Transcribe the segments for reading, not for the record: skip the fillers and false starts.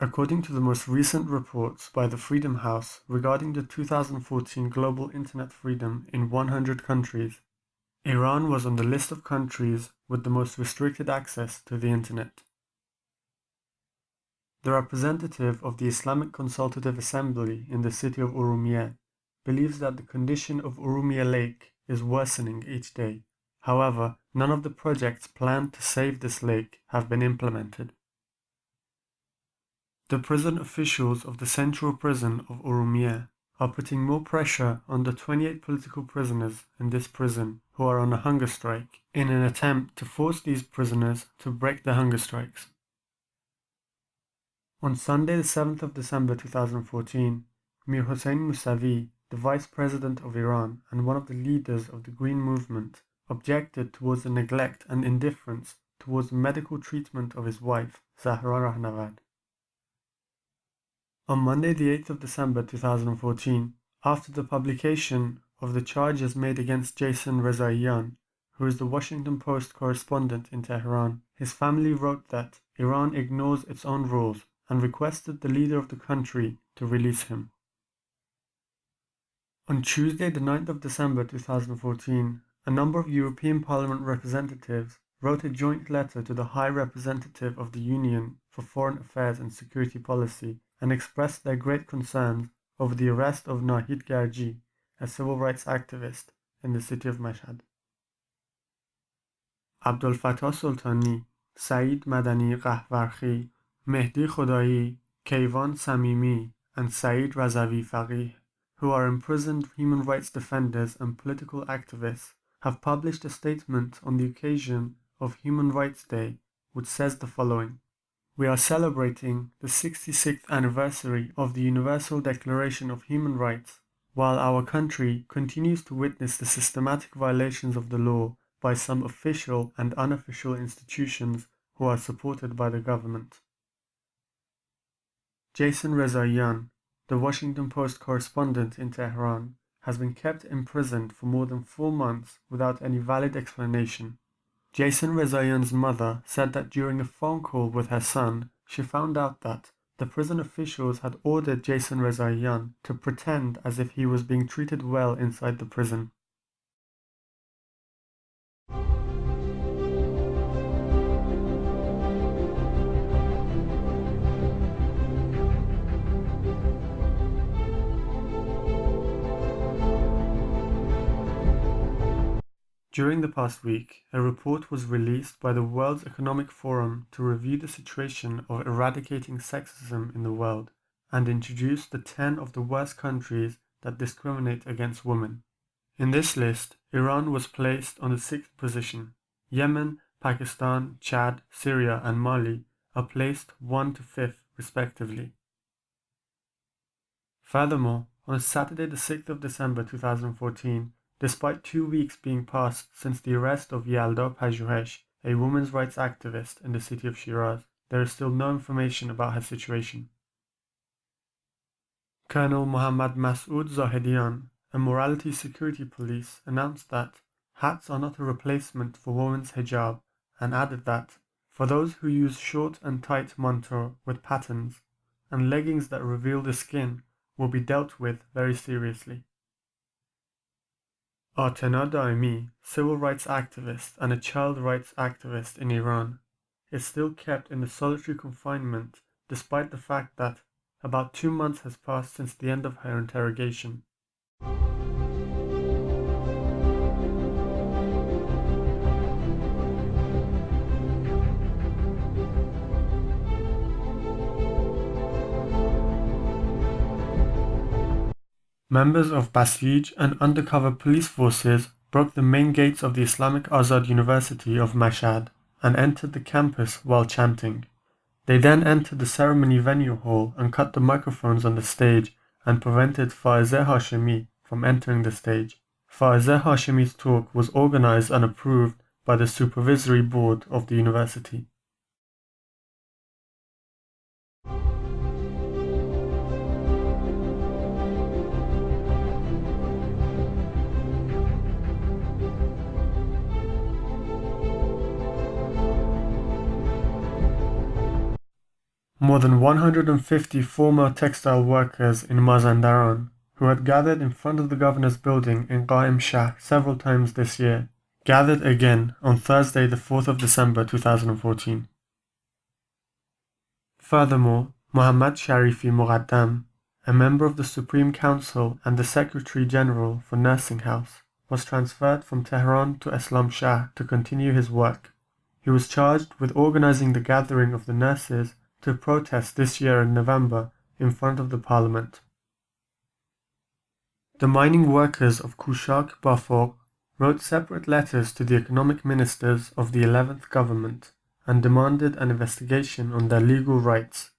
According to the most recent reports by the Freedom House regarding the 2014 global internet freedom in 100 countries, Iran was on the list of countries with the most restricted access to the internet. The representative of the Islamic Consultative Assembly in the city of Urumiyeh believes that the condition of Urumiyeh Lake is worsening each day. However, none of the projects planned to save this lake have been implemented. The prison officials of the central prison of Urumiyeh are putting more pressure on the 28 political prisoners in this prison who are on a hunger strike in an attempt to force these prisoners to break the hunger strikes. On Sunday the 7th of December 2014, Mir Hossein Mousavi, the Vice President of Iran and one of the leaders of the Green Movement, objected towards the neglect and indifference towards the medical treatment of his wife, Zahra Rahnavad. On Monday the 8th of December 2014, after the publication of the charges made against Jason Rezaian, who is the Washington Post correspondent in Tehran, his family wrote that Iran ignores its own rules and requested the leader of the country to release him. On Tuesday the 9th of December 2014, a number of European Parliament representatives wrote a joint letter to the High Representative of the Union for Foreign Affairs and Security Policy and expressed their great concerns over the arrest of Nahid Gargi, a civil rights activist in the city of Mashhad. Abdul Fattah Sultani, Saeed Madani Qahwarkhi, Mehdi Khodayi, Kayvan Samimi, and Saeed Razavi Faqih, who are imprisoned human rights defenders and political activists, have published a statement on the occasion of Human Rights Day, which says the following: "We are celebrating the 66th anniversary of the Universal Declaration of Human Rights, while our country continues to witness the systematic violations of the law by some official and unofficial institutions who are supported by the government." Jason Rezaian, the Washington Post correspondent in Tehran, has been kept imprisoned for more than 4 months without any valid explanation. Jason Rezaian's mother said that during a phone call with her son, she found out that the prison officials had ordered Jason Rezaian to pretend as if he was being treated well inside the prison. During the past week, a report was released by the World Economic Forum to review the situation of eradicating sexism in the world and introduce the 10 of the worst countries that discriminate against women. In this list, Iran was placed on the 6th position. Yemen, Pakistan, Chad, Syria, and Mali are placed 1 to 5th respectively. Furthermore, on Saturday the 6th of December 2014, despite 2 weeks being passed since the arrest of Yalda Pajouhesh, a women's rights activist in the city of Shiraz, there is still no information about her situation. Colonel Mohammad Masoud Zahedian, a morality security police, announced that hats are not a replacement for women's hijab and added that for those who use short and tight manto with patterns and leggings that reveal the skin will be dealt with very seriously. Atena Daimi, civil rights activist and a child rights activist in Iran, is still kept in the solitary confinement despite the fact that about 2 months has passed since the end of her interrogation. Members of Basij and undercover police forces broke the main gates of the Islamic Azad University of Mashhad and entered the campus while chanting. They then entered the ceremony venue hall and cut the microphones on the stage and prevented Faizeh Hashemi from entering the stage. Faizeh Hashemi's talk was organized and approved by the supervisory board of the university. More than 150 former textile workers in Mazandaran, who had gathered in front of the governor's building in Qaim Shah several times this year, gathered again on Thursday the 4th of December 2014. Furthermore, Muhammad Sharifi Muqaddam, a member of the Supreme Council and the Secretary General for Nursing House, was transferred from Tehran to Islam Shah to continue his work. He was charged with organizing the gathering of the nurses to protest this year in November in front of the parliament. The mining workers of Kushak Bafoq wrote separate letters to the economic ministers of the 11th government and demanded an investigation on their legal rights.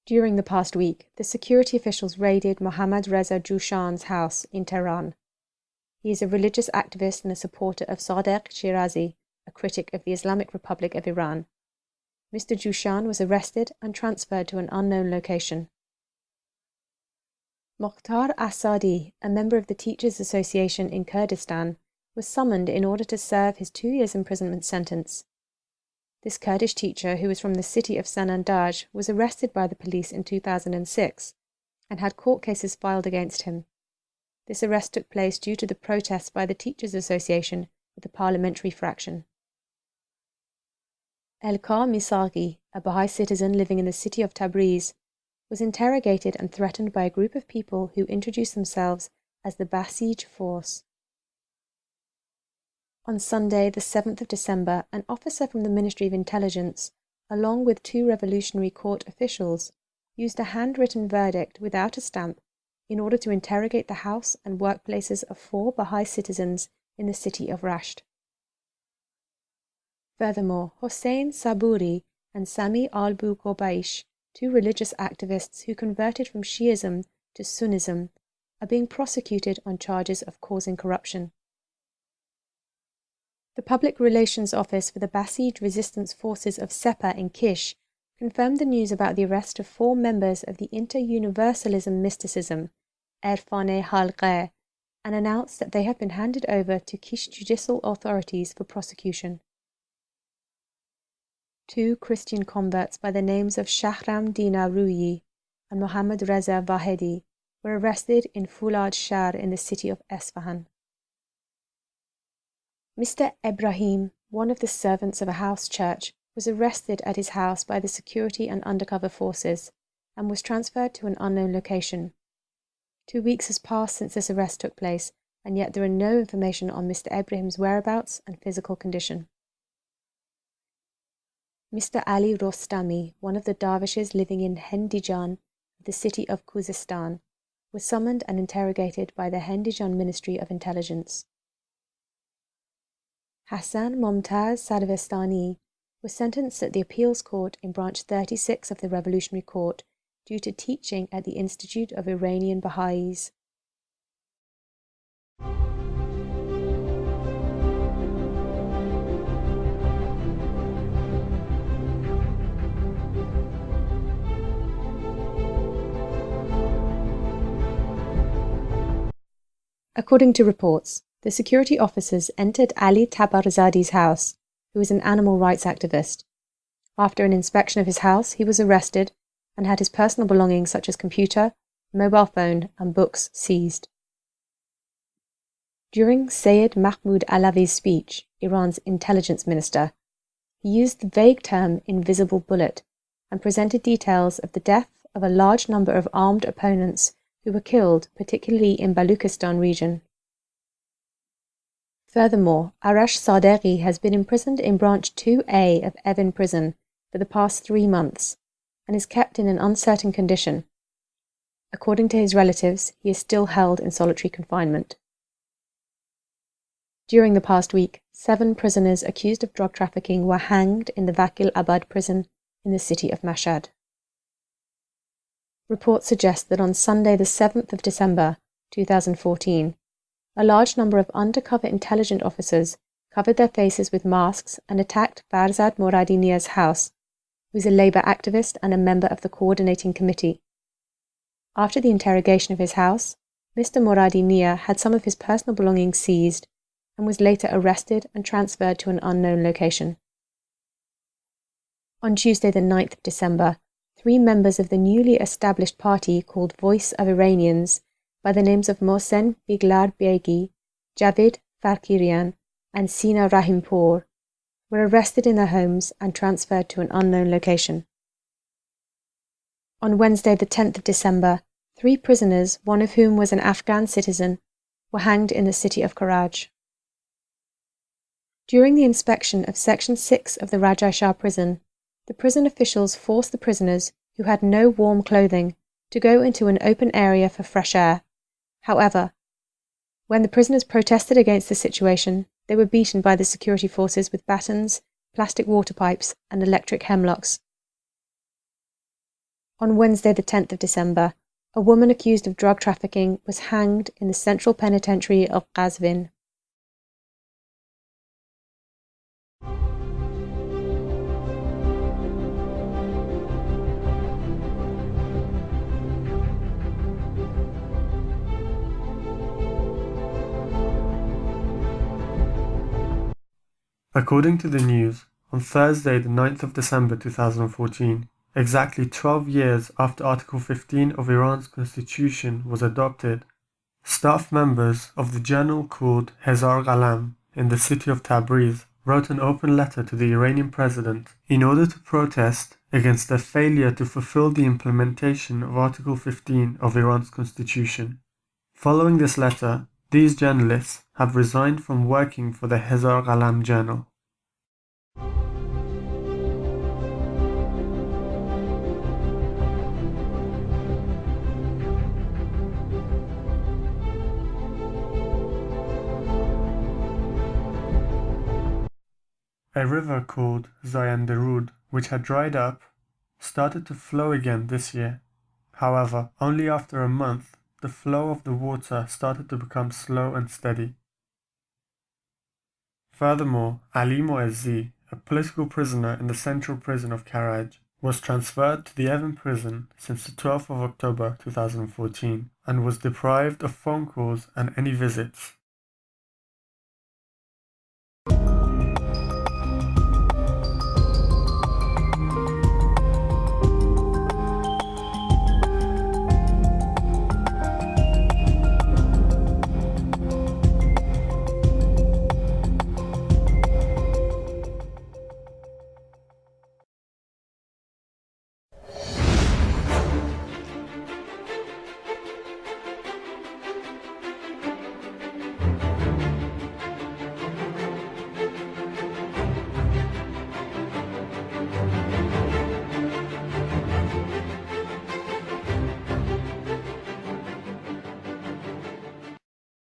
During the past week, the security officials raided Mohammad Reza Jushan's house in Tehran. He is a religious activist and a supporter of Sadegh Shirazi, a critic of the Islamic Republic of Iran. Mr. Jushan was arrested and transferred to an unknown location. Mokhtar Asadi, a member of the Teachers Association in Kurdistan, was summoned in order to serve his 2 years imprisonment sentence. This Kurdish teacher, who was from the city of Sanandaj, was arrested by the police in 2006 and had court cases filed against him. This arrest took place due to the protests by the Teachers Association with the parliamentary fraction. Elkar Misaghi, a Baha'i citizen living in the city of Tabriz, was interrogated and threatened by a group of people who introduced themselves as the Basij Force. On Sunday, the 7th of December, an officer from the Ministry of Intelligence, along with 2 Revolutionary Court officials, used a handwritten verdict without a stamp in order to interrogate the house and workplaces of 4 Baha'i citizens in the city of Rasht. Furthermore, Hossein Saburi and Sami al-Buqobaish, 2 religious activists who converted from Shiism to Sunnism, are being prosecuted on charges of causing corruption. The Public Relations Office for the Basij Resistance Forces of Sepah in Kish confirmed the news about the arrest of 4 members of the Inter-Universalism Mysticism, Erfane Halqeh, and announced that they have been handed over to Kish judicial authorities for prosecution. 2 Christian converts by the names of Shahram Dina Ruyi and Mohammad Reza Vahedi were arrested in Fulad Shar in the city of Esfahan. Mr. Ibrahim, one of the servants of a house church, was arrested at his house by the security and undercover forces and was transferred to an unknown location. 2 weeks has passed since this arrest took place, and yet there are no information on Mr. Ibrahim's whereabouts and physical condition. Mr. Ali Rostami, one of the dervishes living in Hendijan, the city of Khuzestan, was summoned and interrogated by the Hendijan Ministry of Intelligence. Hassan Momtaz Sadvestani was sentenced at the Appeals Court in Branch 36 of the Revolutionary Court due to teaching at the Institute of Iranian Baha'is. According to reports, the security officers entered Ali Tabarzadi's house, who is an animal rights activist. After an inspection of his house, he was arrested and had his personal belongings such as computer, mobile phone, and books seized. During Sayed Mahmoud Alavi's speech, Iran's intelligence minister, he used the vague term invisible bullet and presented details of the death of a large number of armed opponents who were killed, particularly in Baluchistan region. Furthermore, Arash Sadeghi has been imprisoned in Branch 2A of Evin Prison for the past 3 months and is kept in an uncertain condition. According to his relatives, he is still held in solitary confinement. During the past week, 7 prisoners accused of drug trafficking were hanged in the Vakil Abad prison in the city of Mashhad. Reports suggest that on Sunday the 7th of December 2014, a large number of undercover intelligence officers covered their faces with masks and attacked Farzad Moradinia's house who is a Labour activist and a member of the coordinating committee. After the interrogation of his house, Mr. Moradi Nia had some of his personal belongings seized and was later arrested and transferred to an unknown location. On Tuesday the 9th of December, 3 members of the newly established party called Voice of Iranians by the names of Mohsen Biglar Begi, Javid Farkirian, and Sina Rahimpour were arrested in their homes and transferred to an unknown location. On Wednesday the 10th of December, 3 prisoners, one of whom was an Afghan citizen, were hanged in the city of Karaj. During the inspection of Section 6 of the Rajai Shah prison, the prison officials forced the prisoners, who had no warm clothing, to go into an open area for fresh air. However, when the prisoners protested against the situation, they were beaten by the security forces with batons, plastic water pipes, and electric hemlocks. On Wednesday the 10th of December, a woman accused of drug trafficking was hanged in the Central Penitentiary of Qazvin. According to the news, on Thursday the 9th of December 2014, exactly 12 years after Article 15 of Iran's constitution was adopted, staff members of the journal called Hezar Qalam in the city of Tabriz wrote an open letter to the Iranian president in order to protest against their failure to fulfill the implementation of Article 15 of Iran's constitution. Following this letter, these journalists have resigned from working for the Hezar Qalam journal. A river called Zayanderud, which had dried up, started to flow again this year. However, only after a month, the flow of the water started to become slow and steady. Furthermore, Ali Moezzi, a political prisoner in the central prison of Karaj, was transferred to the Evin prison since the 12th of October 2014 and was deprived of phone calls and any visits.